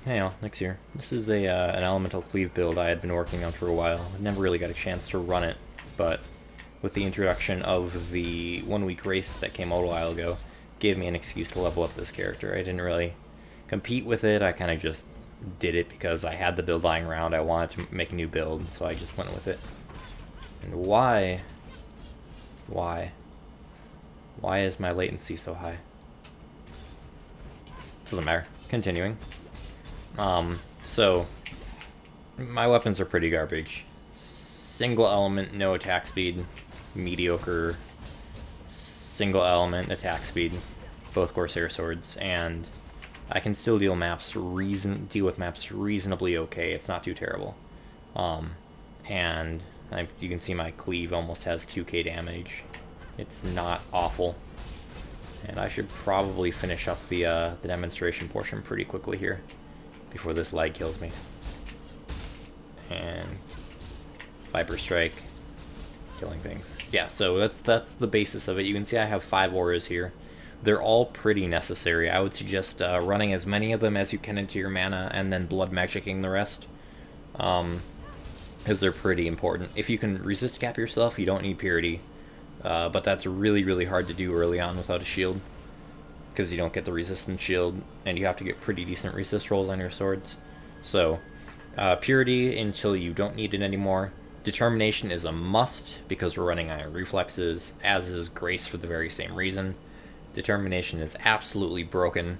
Hey all, Nick's here. This is an elemental cleave build I had been working on for a while. I never really got a chance to run it, but with the introduction of the 1 week race that came out a while ago, gave me an excuse to level up this character. I didn't really compete with it, I kind of just did it because I had the build lying around, I wanted to make a new build, so I just went with it. And why is my latency so high? Doesn't matter. Continuing. So my weapons are pretty garbage. Single element, no attack speed, mediocre. Single element, attack speed, both Corsair swords, and I can still deal with maps reasonably okay. It's not too terrible. And you can see my cleave almost has 2k damage. It's not awful. And I should probably finish up the demonstration portion pretty quickly here before this lag kills me. And Viper Strike, killing things. Yeah, so that's the basis of it. You can see I have 5 auras here. They're all pretty necessary. I would suggest running as many of them as you can into your mana and then blood magicking the rest, because they're pretty important. If you can resist cap yourself, you don't need purity. But that's really, really hard to do early on without a shield, because you don't get the resistance shield, and you have to get pretty decent resist rolls on your swords. So, purity until you don't need it anymore. Determination is a must, because we're running iron reflexes, as is grace for the very same reason. Determination is absolutely broken,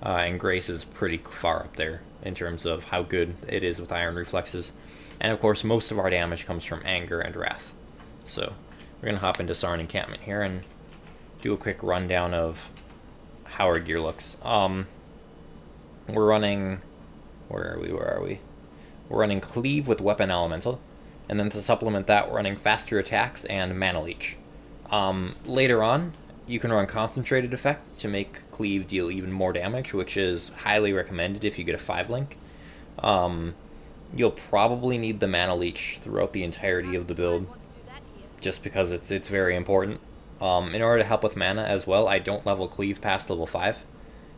and grace is pretty far up there in terms of how good it is with iron reflexes. And of course, most of our damage comes from anger and wrath. So, we're going to hop into Sarn Encampment here and do a quick rundown of how our gear looks. We're running... Where are we? We're running Cleave with Weapon Elemental, and then to supplement that, we're running faster attacks and Mana Leech. Later on, you can run Concentrated Effect to make Cleave deal even more damage, which is highly recommended if you get a 5-link. You'll probably need the Mana Leech throughout the entirety of the build, just because it's very important. In order to help with mana as well, I don't level Cleave past level 5,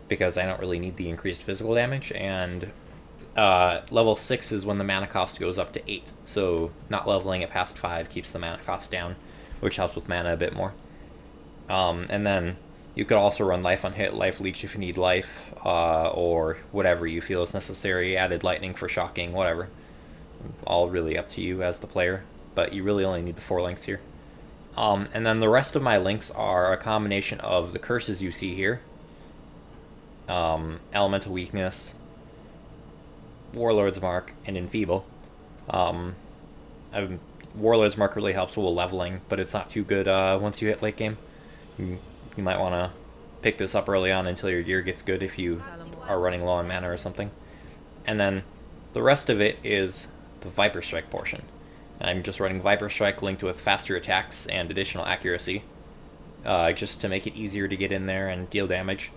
because I don't really need the increased physical damage, and level 6 is when the mana cost goes up to 8, so not leveling it past 5 keeps the mana cost down, which helps with mana a bit more. And then you could also run Life on Hit, Life Leech if you need life, or whatever you feel is necessary, added Lightning for shocking, whatever. All really up to you as the player, but you really only need the 4 links here. And then the rest of my links are a combination of the curses you see here, Elemental Weakness, Warlord's Mark, and Enfeeble. Warlord's Mark really helps with leveling, but it's not too good once you hit late game. You might want to pick this up early on until your gear gets good if you are running low on mana or something. And then the rest of it is the Viper Strike portion. I'm just running Viper Strike linked with faster attacks and additional accuracy, just to make it easier to get in there and deal damage.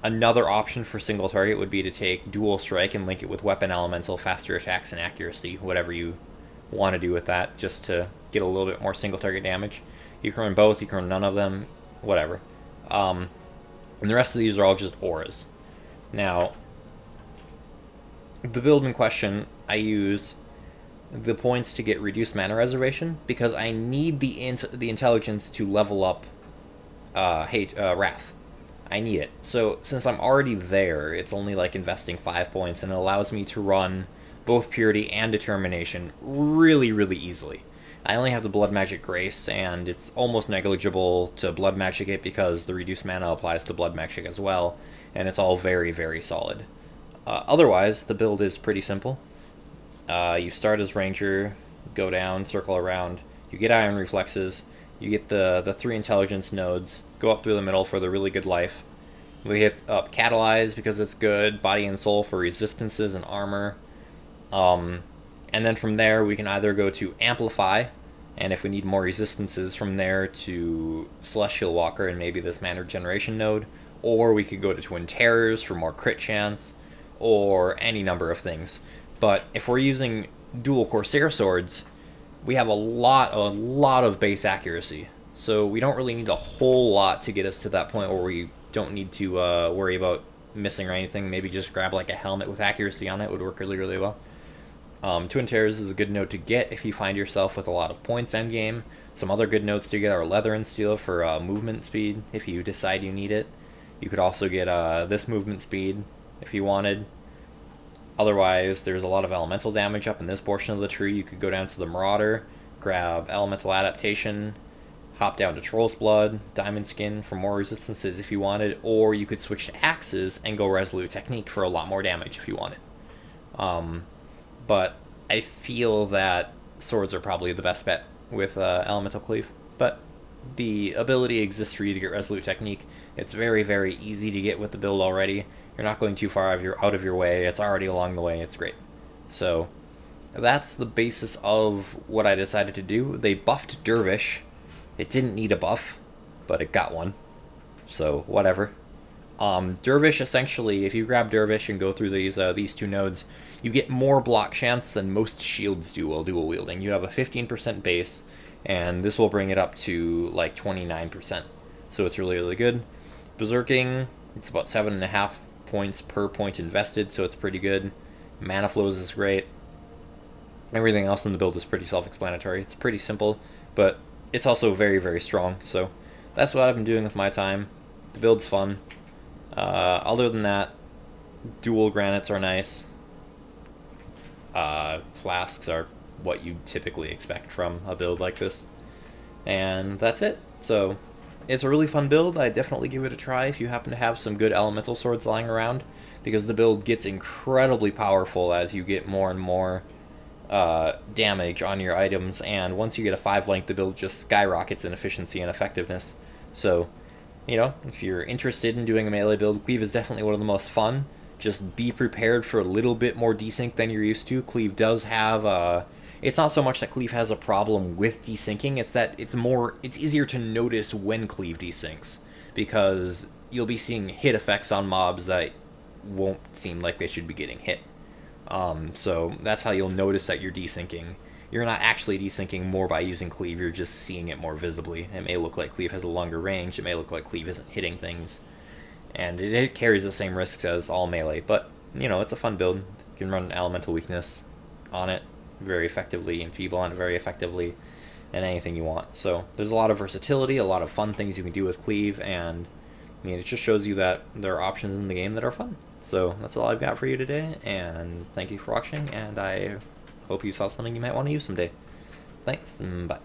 Another option for single target would be to take Dual Strike and link it with Weapon Elemental, faster attacks and accuracy, whatever you want to do with that, just to get a little bit more single target damage. You can run both, you can run none of them, whatever. And the rest of these are all just auras. Now, the build in question, I use the points to get reduced mana reservation because I need the intelligence to level up Wrath. I need it. So since I'm already there, it's only like investing 5 points, and it allows me to run both Purity and Determination really, really easily. I only have the Blood Magic Grace, and it's almost negligible to Blood Magic it because the reduced mana applies to Blood Magic as well, and it's all very, very solid. Otherwise, the build is pretty simple. You start as Ranger, go down, circle around, you get Iron Reflexes, you get the 3 Intelligence nodes, go up through the middle for the really good life. We hit up Catalyze because it's good, Body and Soul for resistances and armor. And then from there we can either go to Amplify, and if we need more resistances from there to Celestial Walker and maybe this Mana Regeneration node, or we could go to Twin Terrors for more crit chance, or any number of things. But if we're using dual Corsair swords, we have a lot of base accuracy. So we don't really need a whole lot to get us to that point where we don't need to worry about missing or anything, maybe just grab like a helmet with accuracy on it would work really, really well. Twin Tears is a good note to get if you find yourself with a lot of points endgame. Some other good notes to get are Leather and Steel for movement speed if you decide you need it. You could also get this movement speed if you wanted. Otherwise, there's a lot of elemental damage up in this portion of the tree. You could go down to the Marauder, grab Elemental Adaptation, hop down to Troll's Blood, Diamond Skin for more resistances if you wanted, or you could switch to Axes and go Resolute Technique for a lot more damage if you wanted. But I feel that swords are probably the best bet with Elemental Cleave. But the ability exists for you to get Resolute Technique. It's very, very easy to get with the build already. You're not going too far out of your way. It's already along the way. It's great. So that's the basis of what I decided to do. They buffed Dervish. It didn't need a buff, but it got one. So whatever. Dervish, essentially, if you grab Dervish and go through these two nodes, you get more block chance than most shields do while dual wielding. You have a 15% base, and this will bring it up to like 29%. So it's really, really good. Berserking, it's about 7.5 points per point invested, so it's pretty good. Mana flows is great. Everything else in the build is pretty self-explanatory. It's pretty simple, but it's also very, very strong. So that's what I've been doing with my time. The build's fun. Other than that, dual granites are nice. Flasks are what you typically expect from a build like this. And that's it. So it's a really fun build. I definitely give it a try if you happen to have some good elemental swords lying around, because the build gets incredibly powerful as you get more and more damage on your items, and once you get a 5 length, the build just skyrockets in efficiency and effectiveness. So, you know, if you're interested in doing a melee build, Cleave is definitely one of the most fun. Just be prepared for a little bit more desync than you're used to. Cleave does have it's not so much that Cleave has a problem with desyncing, it's that it's easier to notice when Cleave desyncs, because you'll be seeing hit effects on mobs that won't seem like they should be getting hit. So that's how you'll notice that you're desyncing. You're not actually desyncing more by using Cleave, you're just seeing it more visibly. It may look like Cleave has a longer range, it may look like Cleave isn't hitting things, and it carries the same risks as all melee, but, you know, it's a fun build. You can run Elemental Weakness on it very effectively, Enfeeble on it very effectively, and anything you want. So there's a lot of versatility, a lot of fun things you can do with Cleave, and I mean, it just shows you that there are options in the game that are fun. So that's all I've got for you today, and thank you for watching, and I hope you saw something you might want to use someday. Thanks, and bye.